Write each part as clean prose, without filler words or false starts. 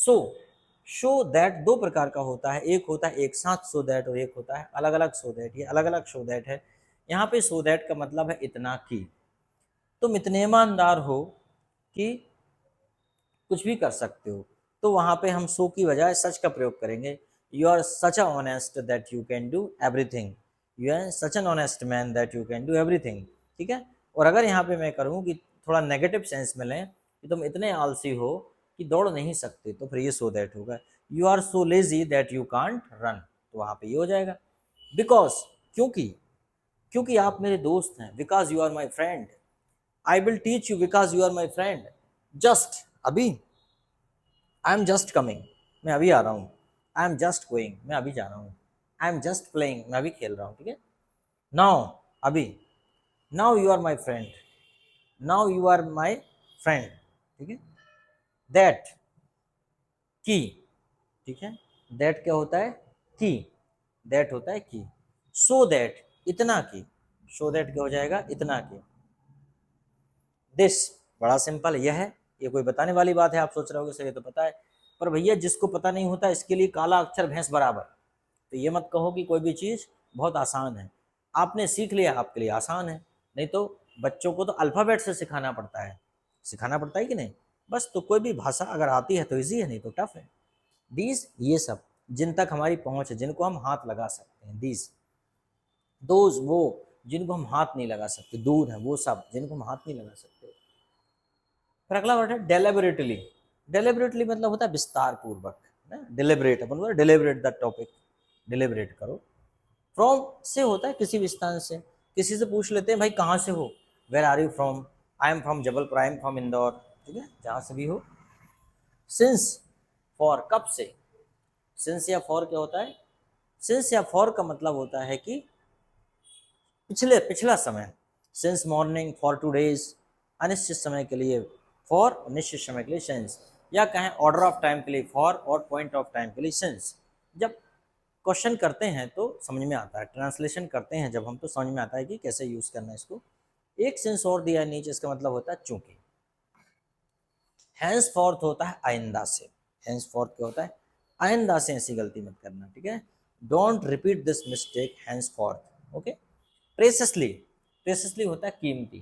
So show that दो प्रकार का होता है, एक होता है एक साथ सो दैट और एक होता है अलग अलग सो दैट। ये अलग अलग सो दैट है। यहाँ पे सो दैट का मतलब है इतना कि तुम इतने ईमानदार हो कि कुछ भी कर सकते हो। तो वहाँ पे हम सो की बजाय सच का प्रयोग करेंगे। You are such a honest that you can do everything. You are such an honest man that you can do everything. ठीक है। और अगर यहाँ पे मैं करूँ कि थोड़ा नेगेटिव सेंस में लें कि तुम इतने आलसी हो कि दौड़ नहीं सकते, तो फिर ये सो दैट होगा। You are so lazy that you can't run, तो वहाँ पे ये हो जाएगा। बिकॉज, क्योंकि, क्योंकि आप मेरे दोस्त हैं। Because you are my friend. I will teach you because you are my friend. Just, अभी। आई एम जस्ट कमिंग, मैं अभी आ रहा हूँ। आई एम जस्ट गोइंग, मैं अभी जा रहा हूँ। आई एम जस्ट प्लेइंग, मैं अभी खेल रहा हूँ। ठीक है। नाउ, अभी। Now you are my friend. Now you are my friend. ठीक है। दैट, की। ठीक है। दैट क्या होता है? की। दैट होता है की। सो दैट, इतना की। सो दैट क्या हो जाएगा? इतना की। दिस, बड़ा सिंपल यह है। ये कोई बताने वाली बात है? आप सोच रहे होगे सर ये तो पता है। पर भैया जिसको पता नहीं होता इसके लिए काला अक्षर भैंस बराबर। तो ये मत कहो कि कोई भी चीज़ बहुत आसान है। आपने सीख लिया, आपके लिए आसान है। नहीं तो बच्चों को तो अल्फ़ाबेट से सिखाना पड़ता है। सिखाना पड़ता है कि नहीं? बस, तो कोई भी भाषा अगर आती है तो ईजी है, नहीं तो टफ है। दीज, ये सब जिन तक हमारी पहुंच है, जिनको हम हाथ लगा सकते हैं। दीज, दोज, वो जिनको हम हाथ नहीं लगा सकते। दूर है वो सब जिनको हम हाथ नहीं लगा सकते। फिर अगला वर्ड है डेलिबरेटली। डेलिबरेटली मतलब होता है विस्तार पूर्वक। डिलिबरेट, अपन बोला डिलिबरेट द टॉपिक, डिलिबरेट करो। फ्रॉम से होता है किसी भी स्थान से। किसी से पूछ लेते हैं भाई कहाँ से हो? Where are you from? I am from Jabalpur, I am from Indore. ठीक है, जहाँ से भी हो। सिंस, फॉर, कब से। सिंस या फॉर क्या होता है? सिंस या फॉर का मतलब होता है कि पिछले, पिछला समय। सिंस मॉर्निंग, फॉर 2 days, अनिश्चित समय के लिए फॉर, निश्चित समय के लिए सिंस। या कहें ऑर्डर ऑफ टाइम के लिए फॉर और पॉइंट ऑफ टाइम के लिए सिंस। जब क्वेश्चन करते हैं तो समझ में आता है, ट्रांसलेशन करते हैं जब हम तो समझ में आता है कि कैसे यूज़ करना है इसको। एक सेंस और दिया है नीचे, इसका मतलब होता है चूंकि। हैंस फोर्थ होता है आइंदा से। हैंस फोर्थ क्या होता है? आइंदा से ऐसी गलती मत करना। ठीक है। Don't repeat this mistake henceforth. Okay. Preciously, preciously होता है कीमती।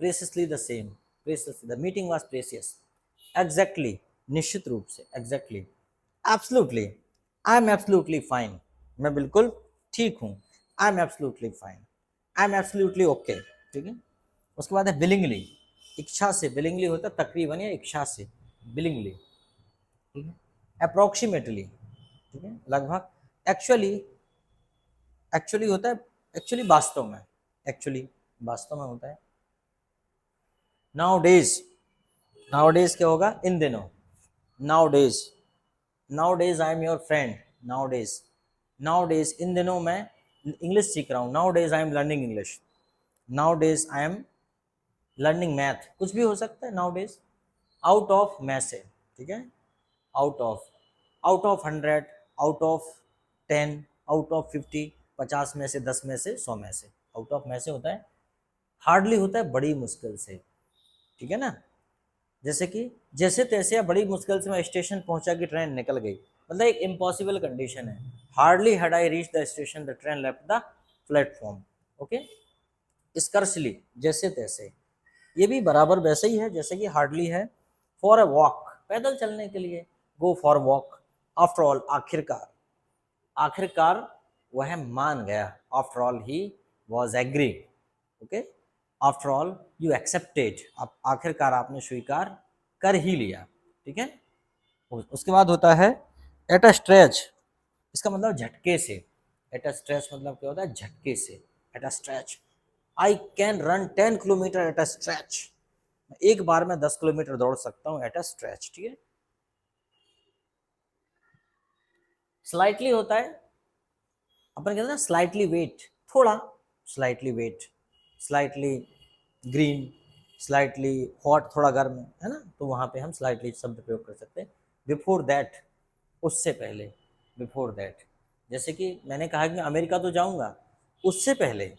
Preciously the same. Preciously, the meeting was precious. Exactly, निश्चित रूप से। Exactly. Absolutely, I am absolutely fine, मैं बिल्कुल ठीक हूँ। I am absolutely fine. I am absolutely okay. ठीक है। उसके बाद है विलिंगली, इच्छा से। विलिंगली होता है तकरीबन या इच्छा से, विलिंगली। ठीक है। अप्रोक्सीमेटली, ठीक है, लगभग। एक्चुअली, एक्चुअली होता है, एक्चुअली वास्तव में। एक्चुअली वास्तव में होता है। नाउ डेज, नाउ डेज क्या होगा? इन दिनों। Now days, now days I am your friend. Now days, now days in दिनों मैं इंग्लिश सीख रहा हूँ। Now days I am learning English. Now days I am learning math, कुछ भी हो सकता है नाउ डेज। आउट ऑफ में से। ठीक है। Out of, out of 100, out of 10, out of 50, 50 में से, 10 में से, 100 में से। आउट ऑफ में से होता है। हार्डली होता है बड़ी मुश्किल से। ठीक है ना। जैसे कि जैसे तैसे या बड़ी मुश्किल से मैं स्टेशन पहुंचा कि ट्रेन निकल गई, मतलब एक इम्पॉसिबल कंडीशन है। Hardly had I reach the station the train left the platform. Okay. Scarcely, जैसे तैसे, ये भी बराबर वैसे ही है जैसे कि हार्डली है। फॉर अ वॉक, पैदल चलने के लिए। Go for walk. After all, आखिरकार। आखिरकार वह मान गया। After all he was agree. Okay. After all you accepted, आप आखिरकार आपने स्वीकार कर ही लिया। ठीक है। उसके बाद होता है एट अ स्ट्रेच। इसका मतलब झटके से। एट अ स्ट्रेच मतलब क्या होता है? झटके से। At a stretch, I can run 10 kilometre at a stretch. एक बार में 10 किलोमीटर दौड़ सकता हूँ एट अ स्ट्रेच। ठीक है। स्लाइटली होता है, अपन कहते हैं ना स्लाइटली वेट, थोड़ा। Slightly wet, slightly green, slightly hot, थोड़ा गर्म है ना, तो वहाँ पे हम स्लाइटली शब्द प्रयोग कर सकते हैं। बिफोर दैट, उससे पहले। बिफोर दैट, जैसे कि मैंने कहा कि मैं अमेरिका तो जाऊँगा, उससे पहले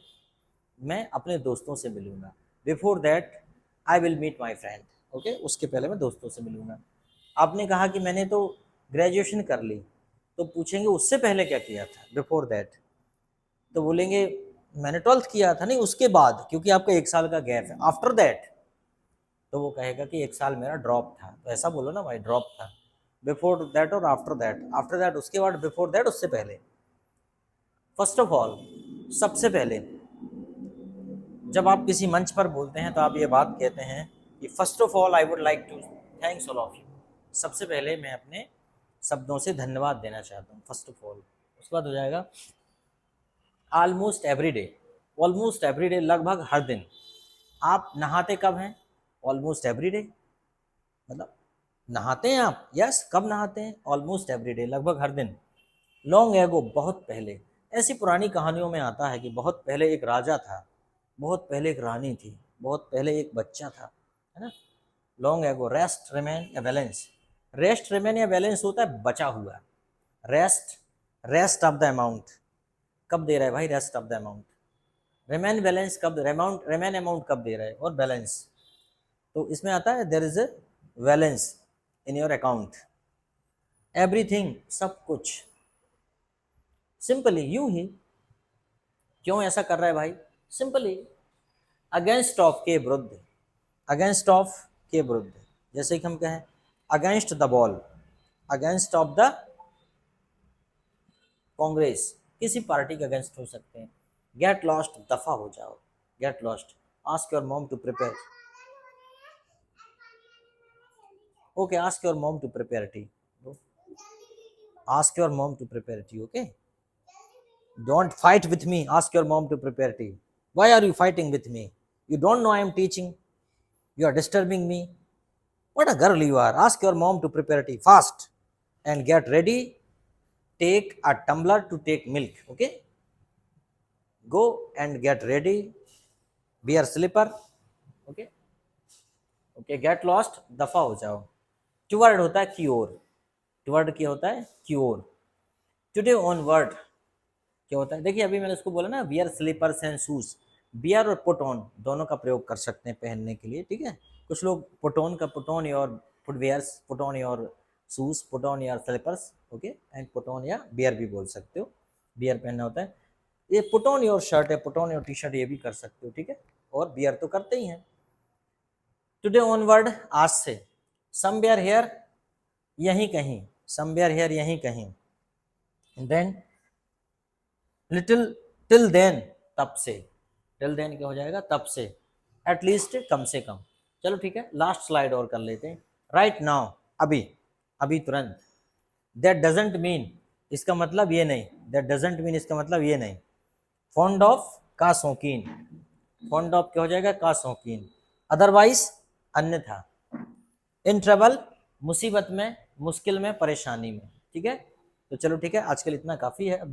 मैं अपने दोस्तों से मिलूंगा। Before that I will meet my friend. Okay, उसके पहले मैं दोस्तों से मिलूंगा। आपने कहा कि मैंने तो ग्रेजुएशन कर ली, तो पूछेंगे उससे पहले क्या किया था, बिफोर दैट, तो बोलेंगे मैंने 12th किया था, नहीं उसके बाद, क्योंकि आपका 1 साल का गैप है। आफ्टर दैट तो वो कहेगा कि 1 साल मेरा ड्रॉप था, तो ऐसा बोलो ना भाई, ड्रॉप था। बिफोर दैट और आफ्टर दैट, आफ्टर दैट उसके बाद, बिफोर दैट उससे पहले। फर्स्ट ऑफ ऑल, सबसे पहले जब आप किसी मंच पर बोलते हैं तो आप ये बात कहते हैं कि first of all I would like to thanks all of you. सबसे पहले मैं अपने शब्दों से धन्यवाद देना चाहता हूँ, फर्स्ट ऑफ ऑल। उसके बाद हो जाएगा almost every day. Almost every day, लगभग हर दिन। आप नहाते कब हैं? ऑलमोस्ट एवरी डे, मतलब नहाते हैं आप? यस, कब नहाते हैं? ऑलमोस्ट एवरी डे, लगभग हर दिन। लॉन्ग एगो, बहुत पहले। ऐसी पुरानी कहानियों में आता है कि बहुत पहले एक राजा था, बहुत पहले एक रानी थी, बहुत पहले एक बच्चा था, है ना। लॉन्ग एगो, रेस्ट रिमेन या बैलेंस। रेस्ट रिमेन या बैलेंस होता है बचा हुआ। Rest, rest of the amount, कब दे रहा है भाई rest of the amount. Remain balance कब, अमाउंट, रिमेन अमाउंट कब दे रहा है, और बैलेंस। तो इसमें आता है there is a balance in your account. Everything, सब कुछ। सिंपली, यूं ही। क्यों ऐसा कर रहा है भाई? सिंपली अगेंस्ट ऑफ के विरुद्ध, अगेंस्ट ऑफ के विरुद्ध। जैसे कि हम कहें against the ball, against of the Congress, किसी पार्टी के अगेंस्ट हो सकते हैं। गेट लॉस्ट, दफा हो जाओ, get lost. Ask your mom to prepare, okay, ask your mom to prepare tea, ask your mom to prepare tea, okay. Don't fight with me. Ask your mom to prepare tea. Why are you fighting with me? You don't know I am teaching. You are disturbing me. What a girl you are. Ask your mom to prepare tea fast and get ready. Take a tumbler to take milk. Okay? Go and get ready. Wear slipper. Okay? Okay, get lost. दफा हो जाओ। Toward होता है cure. Toward क्या होता है? Cure. Today on word क्या होता है? देखिए, अभी मैंने उसको बोला ना, wear slippers and shoes. Wear और पुट ऑन दोनों का प्रयोग कर सकते हैं पहनने के लिए, ठीक है। कुछ लोग पुट ऑन का, put on your footwears, put on your shoes, put on your slippers, okay, and put on या बियर भी बोल सकते हो। बियर पहनना होता है। ये पुट ऑन योर शर्ट है, put on your T shirt, ये भी कर सकते हो, ठीक है। और बियर तो करते ही हैं। टुडे ऑनवर्ड, आज से। समवेयर हियर, यहीं कहीं। समवेयर हियर, यहीं कहीं। देन लिटिल, टिल देन, तब से। टिल देन क्या हो जाएगा? तब से। एटलीस्ट, कम से कम। चलो ठीक है, लास्ट स्लाइड और कर लेते हैं। राइट नाउ, अभी, अभी तुरंत। दैट डजेंट मीन, इसका मतलब ये नहीं। दैट डजेंट मीन, इसका मतलब ये नहीं। फॉन्ड ऑफ, का शौकीन। फॉन्ड ऑफ क्या हो जाएगा? का शौकीन। अदरवाइज, अन्यथा। इन ट्रबल, मुसीबत में, मुश्किल में, परेशानी में, ठीक है। तो चलो ठीक है, आजकल इतना काफ़ी है।